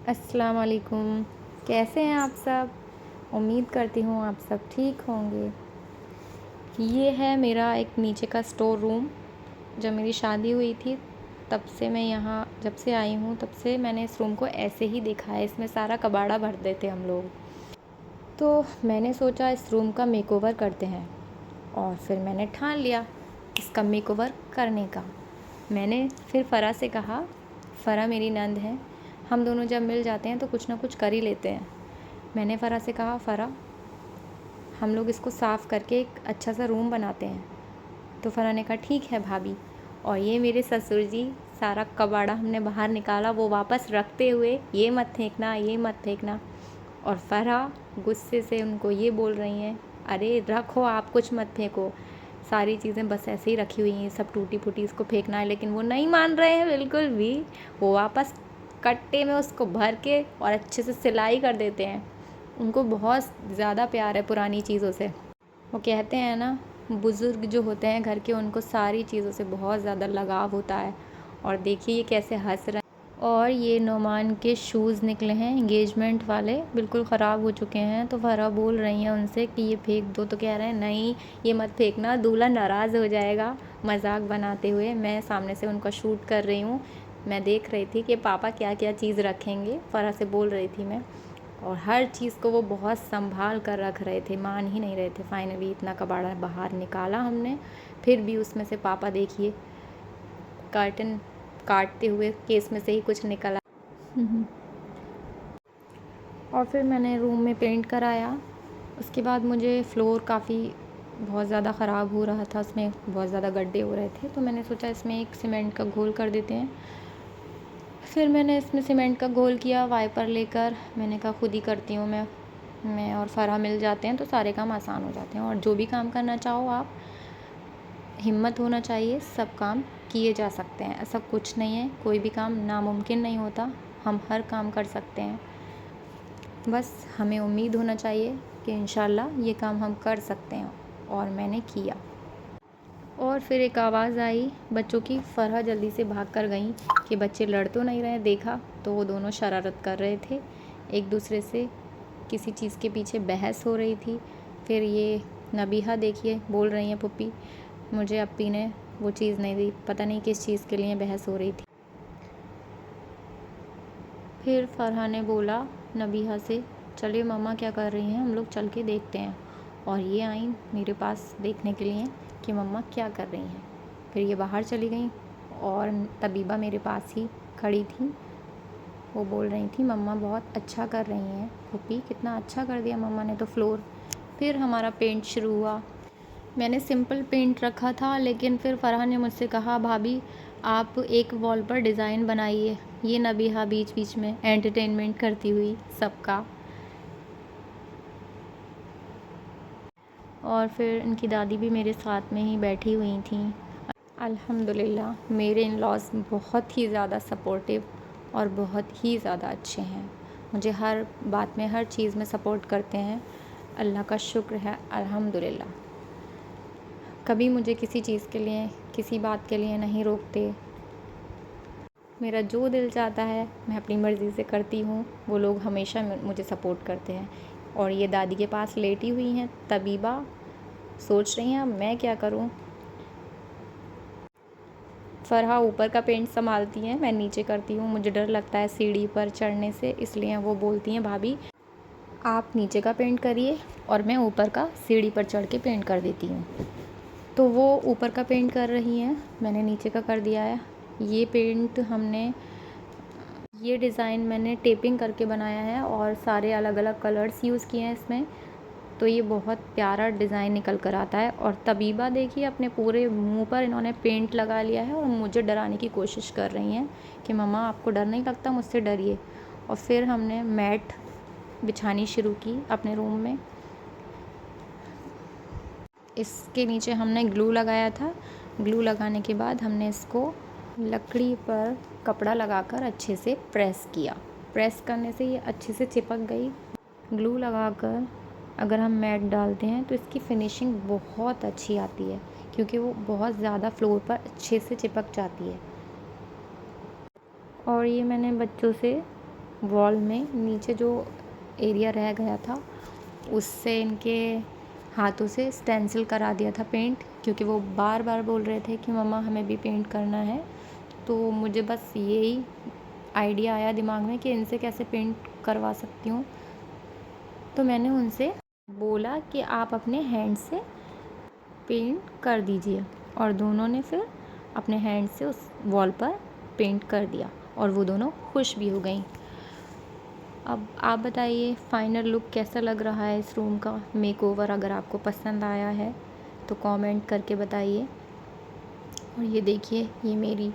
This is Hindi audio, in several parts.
अस्सलाम वालेकुम। कैसे हैं आप सब? उम्मीद करती हूँ आप सब ठीक होंगे। ये है मेरा एक नीचे का स्टोर रूम। जब मेरी शादी हुई थी तब से मैं यहाँ जब से आई हूँ तब से मैंने इस रूम को ऐसे ही देखा है। इसमें सारा कबाड़ा भर देते हम लोग। तो मैंने सोचा इस रूम का मेकओवर करते हैं और फिर मैंने ठान लिया इसका मेकओवर करने का। मैंने फिर फ़रा से कहा, फ़रा मेरी नंद है, हम दोनों जब मिल जाते हैं तो कुछ ना कुछ कर ही लेते हैं। मैंने फ़रा से कहा, फ़रा हम लोग इसको साफ़ करके एक अच्छा सा रूम बनाते हैं। तो फ़रा ने कहा ठीक है भाभी। और ये मेरे ससुर जी सारा कबाड़ा हमने बाहर निकाला, वो वापस रखते हुए ये मत फेंकना, ये मत फेंकना। और फ़रा गुस्से से उनको ये बोल रही हैं, अरे रखो आप, कुछ मत फेंको, सारी चीज़ें बस ऐसे ही रखी हुई हैं, सब टूटी फूटी, इसको फेंकना है। लेकिन वो नहीं मान रहे हैं बिल्कुल भी। वो वापस कट्टे में उसको भर के और अच्छे से सिलाई कर देते हैं। उनको बहुत ज़्यादा प्यार है पुरानी चीज़ों से। वो कहते हैं ना, बुज़ुर्ग जो होते हैं घर के, उनको सारी चीज़ों से बहुत ज़्यादा लगाव होता है। और देखिए ये कैसे हंस रहे हैं। और ये नोमान के शूज़ निकले हैं एंगेजमेंट वाले, बिल्कुल ख़राब हो चुके हैं। तो फ़रा बोल रही हैं उनसे कि ये फेंक दो, तो कह रहे हैं नहीं ये मत फेंकना, दूल्हा नाराज़ हो जाएगा। मजाक बनाते हुए मैं सामने से उनका शूट कर रही हूँ। मैं देख रही थी कि पापा क्या क्या चीज़ रखेंगे, फ़रा से बोल रही थी मैं। और हर चीज़ को वो बहुत संभाल कर रख रहे थे, मान ही नहीं रहे थे। फाइनली इतना कबाड़ा बाहर निकाला हमने, फिर भी उसमें से पापा देखिए कर्टन काटते हुए केस में से ही कुछ निकला। और फिर मैंने रूम में पेंट कराया। उसके बाद मुझे फ्लोर काफ़ी बहुत ज़्यादा ख़राब हो रहा था, उसमें बहुत ज़्यादा गड्ढे हो रहे थे। तो मैंने सोचा इसमें एक सीमेंट का घोल कर देते हैं। फिर मैंने इसमें सीमेंट का घोल किया वाइपर लेकर। मैंने कहा खुद ही करती हूँ मैं और फ़रा मिल जाते हैं तो सारे काम आसान हो जाते हैं। और जो भी काम करना चाहो आप, हिम्मत होना चाहिए, सब काम किए जा सकते हैं। ऐसा कुछ नहीं है, कोई भी काम नामुमकिन नहीं होता, हम हर काम कर सकते हैं। बस हमें उम्मीद होना चाहिए कि इंशाल्लाह ये काम हम कर सकते हैं। और मैंने किया। और फिर एक आवाज़ आई बच्चों की। फ़रहा जल्दी से भाग कर गई कि बच्चे लड़ तो नहीं रहे। देखा तो वो दोनों शरारत कर रहे थे एक दूसरे से, किसी चीज़ के पीछे बहस हो रही थी। फिर ये नबीहा देखिए बोल रही हैं, पुप्पी मुझे अप्पी ने वो चीज़ नहीं दी, पता नहीं किस चीज़ के लिए बहस हो रही थी। फिर फ़रहा ने बोला नबीहा से, चलिए मम्मा क्या कर रही हैं, हम लोग चल के देखते हैं। और ये आई मेरे पास देखने के लिए कि मम्मा क्या कर रही हैं। फिर ये बाहर चली गई और तबीबा मेरे पास ही खड़ी थी। वो बोल रही थी मम्मा बहुत अच्छा कर रही हैं, पुप्पी कितना अच्छा कर दिया मम्मा ने तो फ्लोर। फिर हमारा पेंट शुरू हुआ। मैंने सिंपल पेंट रखा था, लेकिन फिर फ़रहा ने मुझसे कहा भाभी आप एक वॉल पर डिज़ाइन बनाइए। ये नबीहा बीच बीच में एंटरटेनमेंट करती हुई सबका। और फिर इनकी दादी भी मेरे साथ में ही बैठी हुई थी। अल्हम्दुलिल्लाह मेरे इन लॉज़ बहुत ही ज़्यादा सपोर्टिव और बहुत ही ज़्यादा अच्छे हैं। मुझे हर बात में, हर चीज़ में सपोर्ट करते हैं। अल्लाह का शुक्र है अल्हम्दुलिल्लाह। कभी मुझे किसी चीज़ के लिए, किसी बात के लिए नहीं रोकते। मेरा जो दिल चाहता है मैं अपनी मर्ज़ी से करती हूँ। वो लोग हमेशा मुझे सपोर्ट करते हैं। और ये दादी के पास लेटी हुई हैं तबीबा, सोच रही हैं अब मैं क्या करूँ। फ़रहा ऊपर का पेंट संभालती हैं, मैं नीचे करती हूँ। मुझे डर लगता है सीढ़ी पर चढ़ने से, इसलिए वो बोलती हैं भाभी आप नीचे का पेंट करिए और मैं ऊपर का सीढ़ी पर चढ़ के पेंट कर देती हूँ। तो वो ऊपर का पेंट कर रही हैं, मैंने नीचे का कर दिया है। ये पेंट हमने, ये डिज़ाइन मैंने टेपिंग करके बनाया है और सारे अलग अलग कलर्स यूज़ किए हैं इसमें। तो ये बहुत प्यारा डिज़ाइन निकल कर आता है। और तबीबा देखिए अपने पूरे मुंह पर इन्होंने पेंट लगा लिया है और मुझे डराने की कोशिश कर रही हैं कि मम्मा आपको डर नहीं लगता, मुझसे डरिए। और फिर हमने मैट बिछानी शुरू की अपने रूम में। इसके नीचे हमने ग्लू लगाया था। ग्लू लगाने के बाद हमने इसको लकड़ी पर कपड़ा लगाकर अच्छे से प्रेस किया। प्रेस करने से ये अच्छे से चिपक गई। ग्लू लगाकर अगर हम मैट डालते हैं तो इसकी फिनिशिंग बहुत अच्छी आती है, क्योंकि वो बहुत ज़्यादा फ्लोर पर अच्छे से चिपक जाती है। और ये मैंने बच्चों से वॉल में नीचे जो एरिया रह गया था उससे इनके हाथों से स्टेंसिल करा दिया था पेंट, क्योंकि वो बार बार बोल रहे थे कि मम्मा हमें भी पेंट करना है। तो मुझे बस यही आइडिया आया दिमाग में कि इनसे कैसे पेंट करवा सकती हूँ। तो मैंने उनसे बोला कि आप अपने हैंड से पेंट कर दीजिए, और दोनों ने फिर अपने हैंड से उस वॉल पर पेंट कर दिया और वो दोनों खुश भी हो गई। अब आप बताइए फाइनल लुक कैसा लग रहा है इस रूम का मेकओवर। अगर आपको पसंद आया है तो कमेंट करके बताइए। और ये देखिए, ये मेरी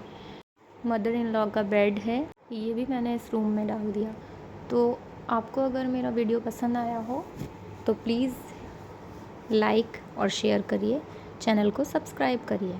मदर इन लॉ का बेड है, ये भी मैंने इस रूम में डाल दिया। तो आपको अगर मेरा वीडियो पसंद आया हो तो प्लीज़ लाइक और शेयर करिए, चैनल को सब्सक्राइब करिए।